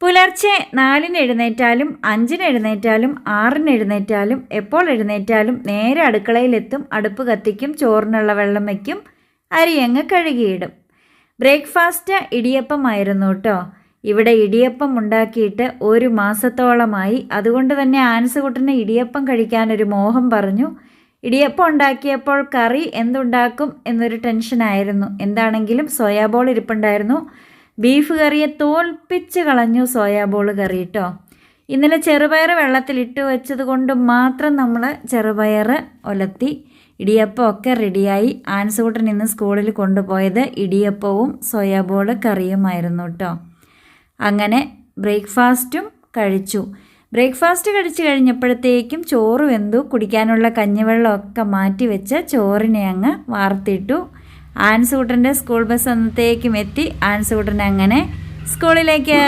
പുലർച്ചെ 4-ന് എഴുന്നേറ്റാലും 5-ന് എഴുന്നേറ്റാലും 6-ന് എഴുന്നേറ്റാലും എപ്പോൾ എഴുന്നേറ്റാലും നേരെ അടുക്കളയിലെത്തും, അടുപ്പ് കത്തിക്കും, ചോറിനുള്ള വെള്ളം വയ്ക്കും, അരിയങ്ങ് കഴുകിയിടും. ബ്രേക്ക്ഫാസ്റ്റ് ഇടിയപ്പമായിരുന്നു കേട്ടോ. ഇവിടെ ഇടിയപ്പം ഉണ്ടാക്കിയിട്ട് 1 മാസത്തോളമായി. അതുകൊണ്ട് തന്നെ ആൻസുകുട്ടന് ഇടിയപ്പം കഴിക്കാനൊരു മോഹം പറഞ്ഞു. ഇടിയപ്പം ഉണ്ടാക്കിയപ്പോൾ കറി എന്തുണ്ടാക്കും എന്നൊരു ടെൻഷനായിരുന്നു. എന്താണെങ്കിലും സോയാബോൾ ഇരിപ്പുണ്ടായിരുന്നു. ബീഫ് കറിയെ തോൽപ്പിച്ച് കളഞ്ഞു സോയാബോൾ കറി കേട്ടോ. ഇന്നലെ ചെറുപയർ വെള്ളത്തിലിട്ട് വെച്ചത് കൊണ്ട് മാത്രം നമ്മൾ ചെറുപയർ ഒലത്തി ഇടിയപ്പം ഒക്കെ റെഡിയായി. ആൻസുകുട്ടൻ ഇന്ന് സ്കൂളിൽ കൊണ്ടുപോയത് ഇടിയപ്പവും സോയാബോൾ കറിയുമായിരുന്നു കേട്ടോ. അങ്ങനെ ബ്രേക്ക്ഫാസ്റ്റും കഴിച്ചു. ബ്രേക്ക്ഫാസ്റ്റ് കഴിച്ച് കഴിഞ്ഞപ്പോഴത്തേക്കും ചോറ് വെന്തു. കുടിക്കാനുള്ള കഞ്ഞിവെള്ളമൊക്കെ മാറ്റി വെച്ച് ചോറിനെ അങ്ങ് വാർത്തിട്ടു. ആൻസുകുട്ടൻ്റെ സ്കൂൾ ബസ് അന്നത്തേക്കും എത്തി. ആൻസുകുട്ടൻ അങ്ങനെ സ്കൂളിലേക്ക്